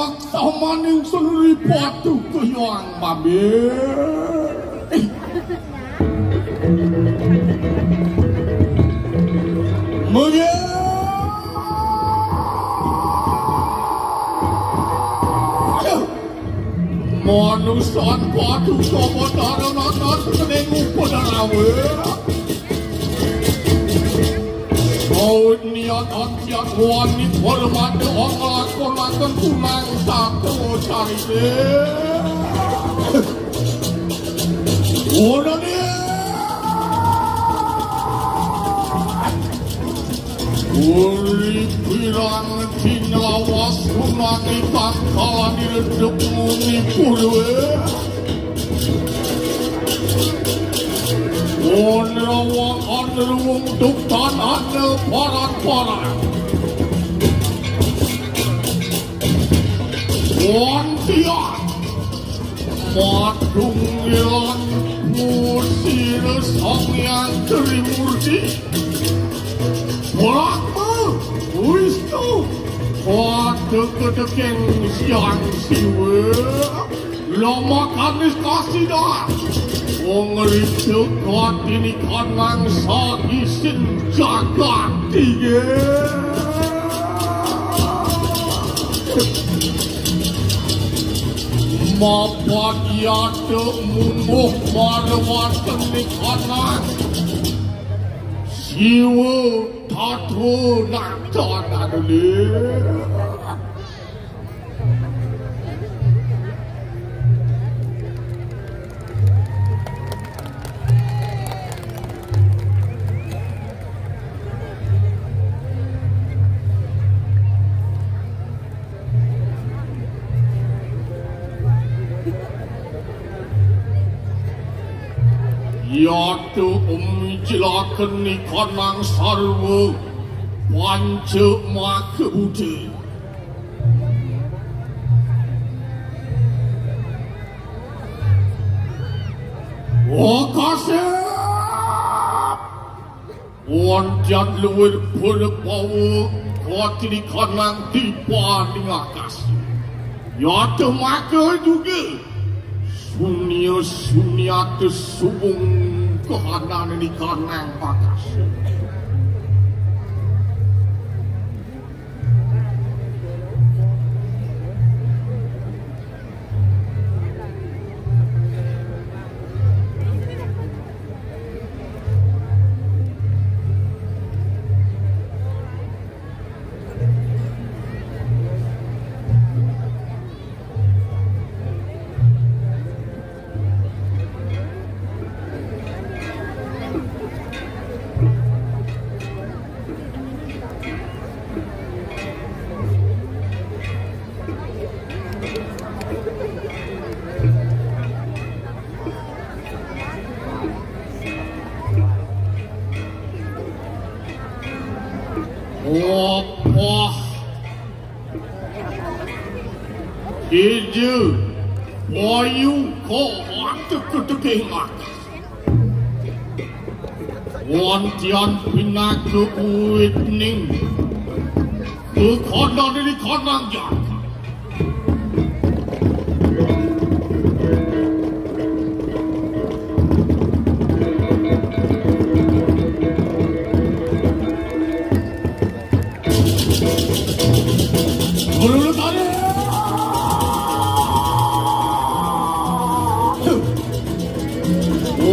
Laksamane usul patu kuyang babe. Mege manusan patu sapa daran seneng padarawe. Awit niat antiat wanit hormat lakon tunang satu carite. Orane uri pirang tinlawas kunangi pangkalan hidup muni purwe. Onrawang anruwung duktan anel paran-paran. Wantian madung ilan musir sangyang trimurti. Walakma Wisnu wadek-dekeng siang siwe lama kanis kasidah. Wong ricuk watini kanang sakisin jagat tige. Mapat yate mumbuh marwatan ni kanang siwa tatu naktan aduli. Yaitu umijilakan ni kanang sarwa panca makebudi. Wakasep wantian luwir berpawa kuati ni kanang tipa ni akasi. Yaitu maka juga sunia subung kehanan ini kanang bakas. Wah, Iju, wayu kau kedekengat. Wantian pinaku uit ning, kekonan ini kanang jaka.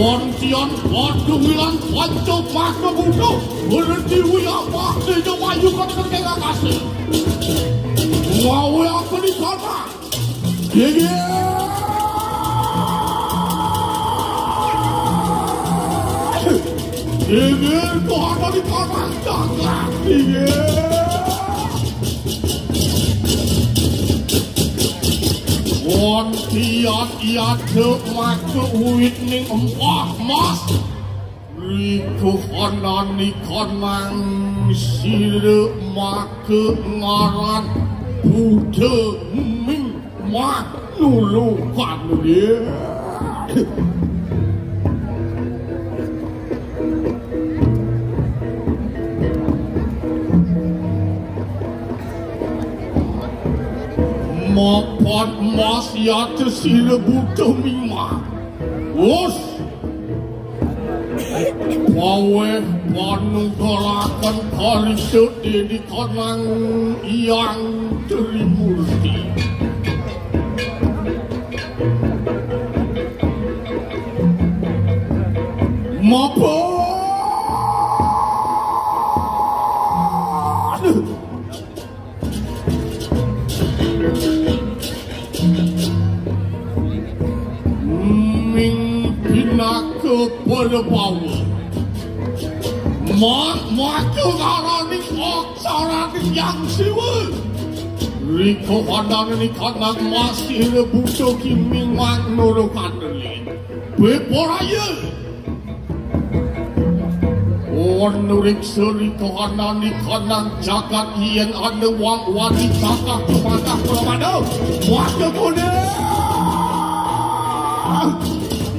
Wantian padulan panco maka budo berhenti wiyak waktu jawayu kata kena kasih. Wawe apa di sana? Gigi. Gigi tu apa di sana? Jangan gigi. Wantian iate maka uit ning empah mas. Riku hanani kanang sire maka ngaran Buddha ming mak nulukan dia. Tuhan emas ya tesira butuh mima. Us. Pawe panunggalakan karito di kanang yang Trimurti. Mapa Berbawa Maka ngarani aksarani yang siwa Riko kanani kanang masih rebuto kiming magnoro kanali Beporaya Onurik seriko kanani kanang jagat yang ada wang-wani cakap kepada kepada Maka kone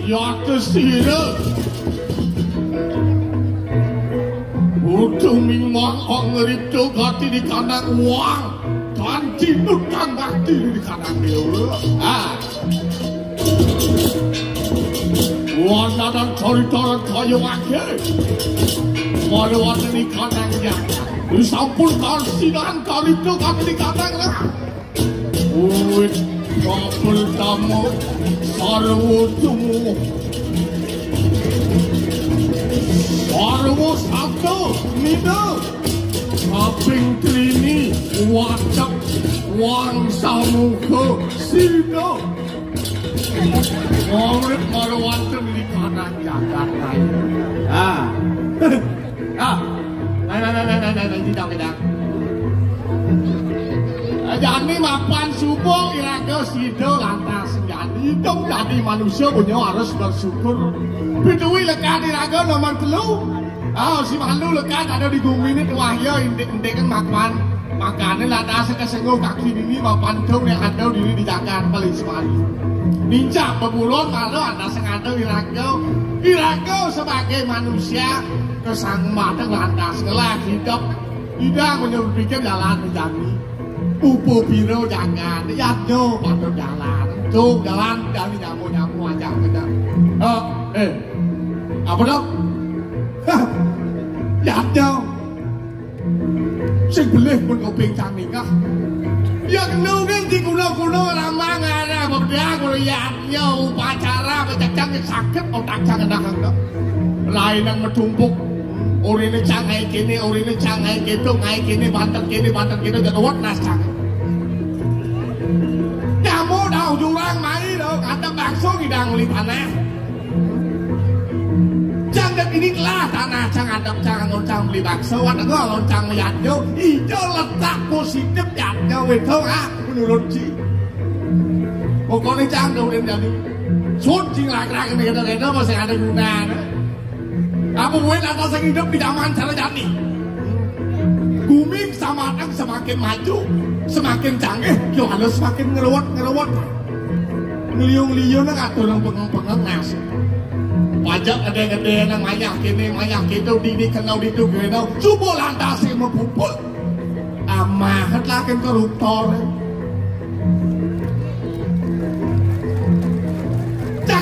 Ya kesira Udah mimang ngerip gati di kandang uang Ganti nutang gati di kandang dia Wana dan cari-cari kayu wake Wana di kandangnya Disampul kalsinan kali itu gati di kandang lah Uwit kapal tamu Sarwo tumu Sarwo sabdo Nida Kaping trini Wacak Wang samuko Sino Ngomit marwantem di kanan Jakarta Tidak Jadi mapan subuh iraga sido lantas jadi hidup jadi manusia punya harus bersyukur. Bidui lekat iraga nomor telu. Si malu lekat ada di bumi ini wahya indik-indikan makanan lantas kesenggol kaki ini mapan tung yang ada diri di Jakarta paling sekali. Ninja pebulon malu anda sengaja iraga sebagai manusia kesang matang lantas ngelah hidup tidak menyebutkan jalan menjadi. Pupu biro jangan, yadno patut jalan, tuh jalan dari nyamu aja kita. Apa dong? Yadno, sing boleh pun kuping canikah. Yang nunggu di kuno ramang ada berdia kalau yadno upacara bercakap sakit otak jangan dah. Lain yang metumpuk. Orangnya canggih kini, orangnya canggih gitu, ngai kini, bantet gitu, jadi wat nasang. Kamu dah jurang mai dah, kata bakso hidang li tanah. Jangan ini kelah tanah, jangan beli bakso, ada gak loncang yatyo, hijau letak positif yatyo itu menurut si. Pokoknya jangan udah jadi, suci laki-laki ini kita masih ada gunanya. Apa buat atas yang hidup di zaman cara jadi Bumi semakin maju Semakin canggih Yo harus semakin ngeluat Ngeliung-liung gak turun pengang-pengang nasi Pajak gede-gede yang mayak gitu Didi kenal itu kenal Coba lantasi mempupul Amahat lah kan koruptor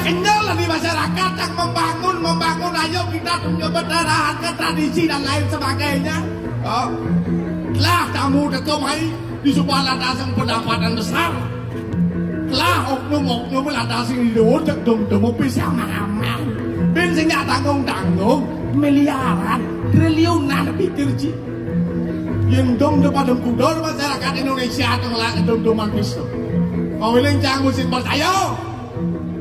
Kenyal lah di masyarakat yang membangun ayo kita kebenaran ke tradisi dan lain sebagainya telah kamu dekomai di sebuah landasan pendapatan besar telah oknum landasan di luar dong pisah aman bensinnya tanggung miliaran triliunan pikir ji yang dong depan kudor masyarakat Indonesia tengah dong pisau mau ini jangan musim bertayo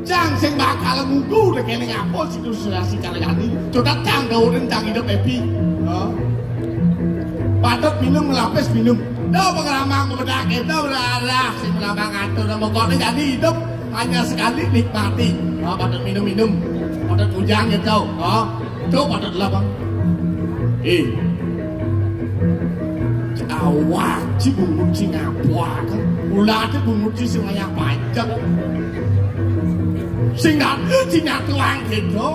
Jang sing bakal ngunggu dek kene ngapo situasi kalayani. Coba jang dauren jang hidup happy. Patut minum ngelapis minum. Dah pengalaman bedak itu berarah sing melambang atur mokone jadi hidup hanya sekali nikmati. Patut minum. Patut ujang gitu. Tuh patut labang. Awak ci bungut ci ngapua kan. Ulah tu bungut ci sing layak pajak. Sing ngatu tuang gitu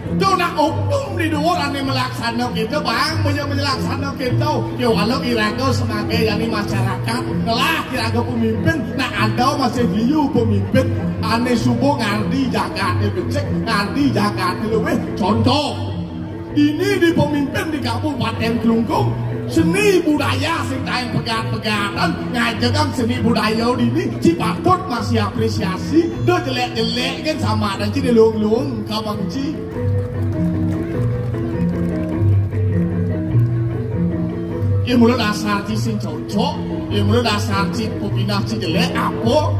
Itu nak hukum di luar ane melaksanakan gitu bang, melaksanakan gitu. Ya walau irago sebagai yang masyarakat, telah irago pemimpin, nak ada masih liu pemimpin, ane subuh ngardi jaga becek, ngardi jaga luweh. Contoh, ini di pemimpin di Kabupaten Kelungkung, seni budaya sing taeng pegat-pegatan, ngajakan seni budaya ini, Cipatut masih apresiasi, do jelek-jelek kan sama dan cini luang-luang kabang ci. Ya mulut dasar ci sing cocok, ya mulut dasar ci pupinah ci jelek apa?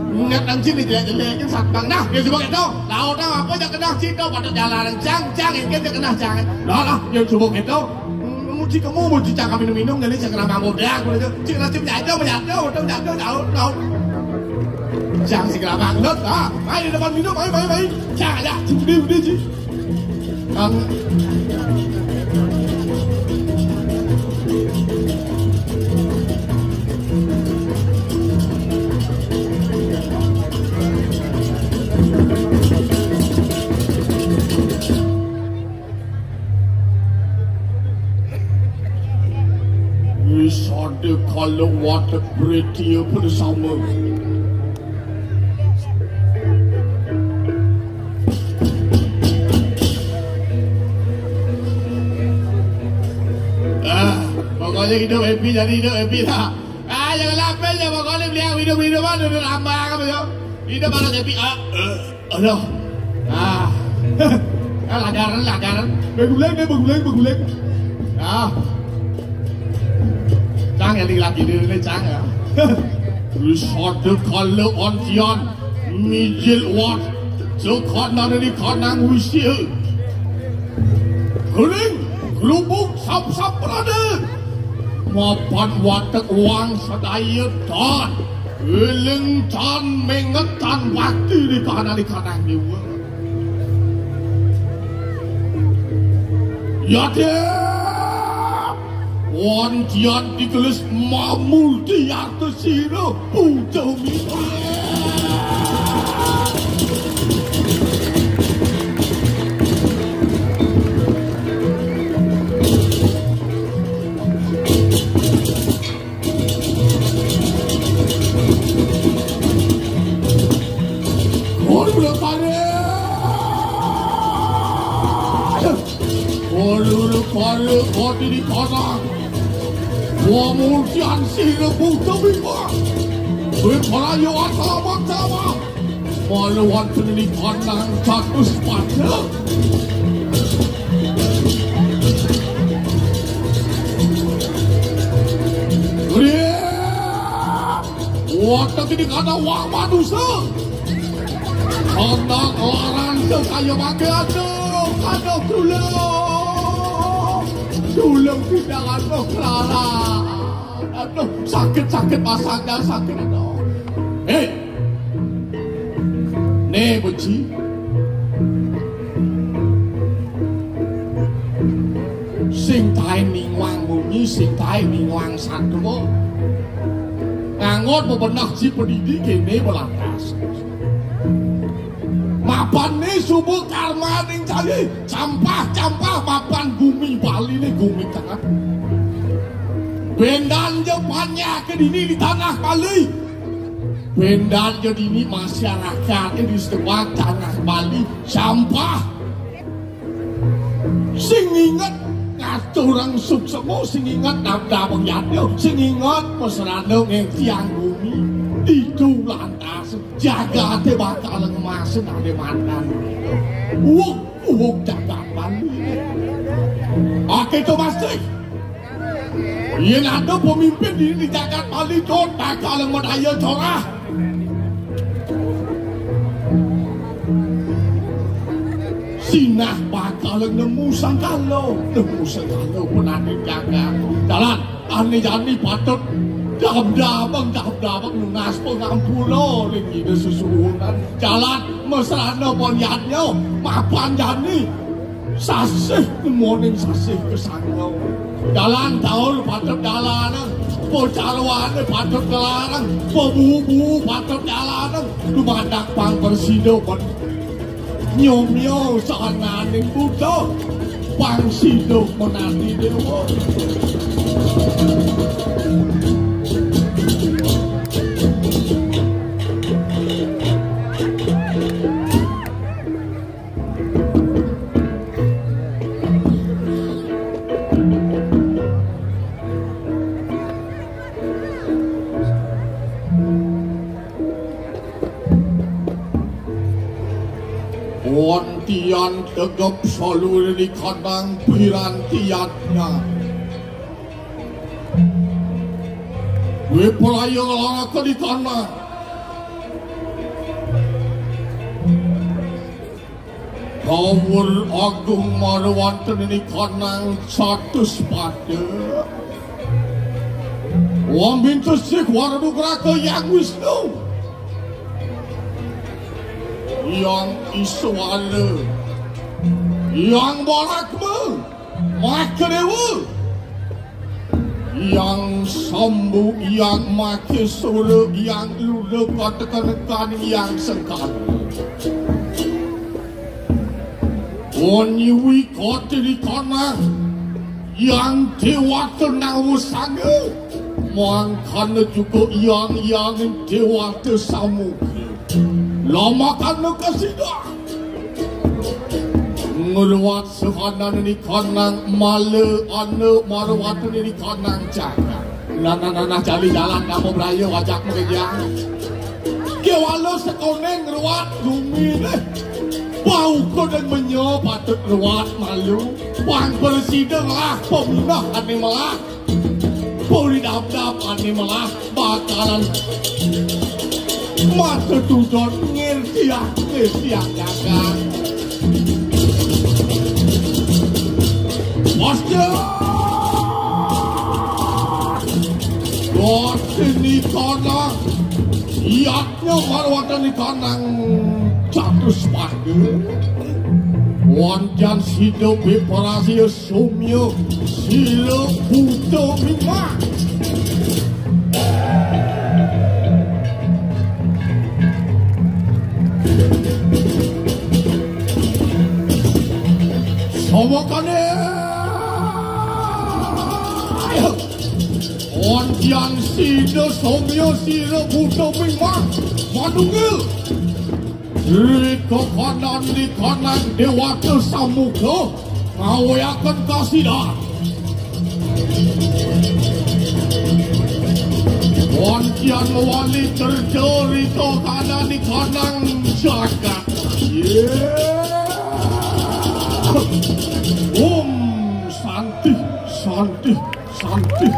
Nggak nanti nih jelek-jelek kan satpang nah, ya coba gitu, lalu tahu apa yang kena cinta pada jalan cang yang kita kena cang, lah ya coba gitu. Muci kamu muci cakap minum-minum jadi saya kena bangun dah, aku itu cina cip jatuh, tahu. Jangan sih kena bangun, ah, main di depan minum, main, jangan ya, udah sih. The color water pretty pada sama. Pokoknya hidup happy jadi hidup happy lah. Jangan lapel ya pokoknya beliau hidup-hidupan udah lama kan beliau. Hidup malah happy. Aduh. Lagaran. Beguleng. Cang ya lagi ini cang ya. Terus ada kalau ontian mijil wat, sekarang dari kanang usia. Keling, kelubuk sap berada. Mapan watak uang sedaya tan, keling tan mengetan waktu di kanang jiwa. Ya deh. Wantian ditulis mamul di atas sini pucau minta. Kau belum kare. Kau di kanang. Wantian sini pucau minta. Berperayu sama. Maluan di kanang satu sepatnya. Watak ini kata wang manusia. Kanang orang sekaya pakai aduh Tulung tidak aduh Clara. Aduh sakit pasangnya sakit aduh. Nih benci. Sing tae ningwang bunyi, sing tae ningwang satwa. Ngangot bebenah si pendidik ini belantas. Mapan nih subuh karma ning cari campah mapan bumi Bali nih bumi tengah. Bendan banyak ke dini di tanah Bali. Bendan dini masyarakat di sebuah tanah Bali sampah. Sing ingat ngaturang suksemo, sing ingat nabda pengyatyo, sing ingat masyarakat yang tiang bumi. Itu lantas jaga te bakal ngemasin ade mantan. Uwuk jaga Bali. Oke itu pasti. Yang ada pemimpin di jagat Bali itu bakal ngedaya corah. Sinah bakal nemu sangkalo pernah dijaga. Jalan ane patut. Dabang lunas pengampulo lagi susunan jalan mesrana ponyatnya mapan jani sasih morning sasih kesana jalan tahun patut jalan pocarwan patut kelarang pebubu patut jalan lumadak pang bersido nyomyo sananing Buddha pangsiduk menanti dewa. Wantian tegap selalu di kandang pirantiannya. Gue pelayang laka di tanah. Kawur agung marwanten di kandang satu sepatu. Wambintu sik waradu geraka yang Wisnu. Yang iswara, yang balakma, maka dewa, yang sambu, yang maka sura, yang luda katakan yang sengkala. Onyiwi kota di tanah, yang dewa tenang usaha, mangkana juga yang dewa tersamuka. Lama kan kasidah ngeruat sehanan ni kanang male ane marwat ni kanang jaga nana cari jalan kamu beraya wajak mereka ke walau sekoneng ngeruat rumi deh bau kau dan menyo patut ngeruat malu bang bersidang lah peminah ane malah puri dap-dap ane malah bakalan masa tujuan ngerti jaga Master Buat ini kanang iatnya marwatan di kanang jatuh sepatu Wanjan sido beparasi sumyo silo buto mingma Somokane Wanjan sido somyo silo buto mingma Madungil Riko kanan di kanan dewa tersamuka ngawayakan kasidah Wanjan wali terjori to kanan di kanan jagat Santi Santi Santi